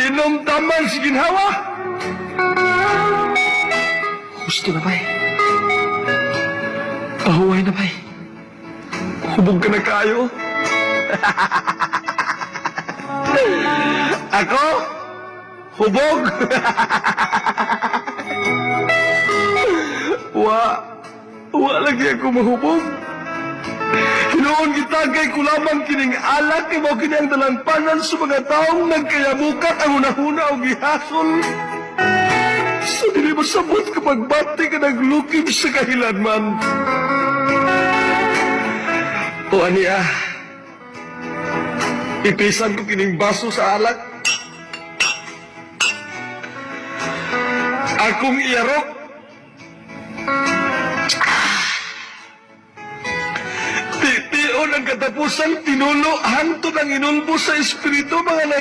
Inom taman si ginhawa. Gusto na bay. Pahuway na bay. Hubog ka na kayo. Ako? Hubog? Wa lagi ako mahubog. Hinoon kita kay kulamang kining alak kay mo kini ang dalanpanan sa mga taong nagkayabukat ang unahuna o gihasol. Sa dili masabot kapag bati ka naglukib sa kahilanman. O aniya, ipisan ko kining baso sa alak. Akong iyarok. Titiyon ang katapusan, tinulo, hantod ang inulbo sa espiritu, mga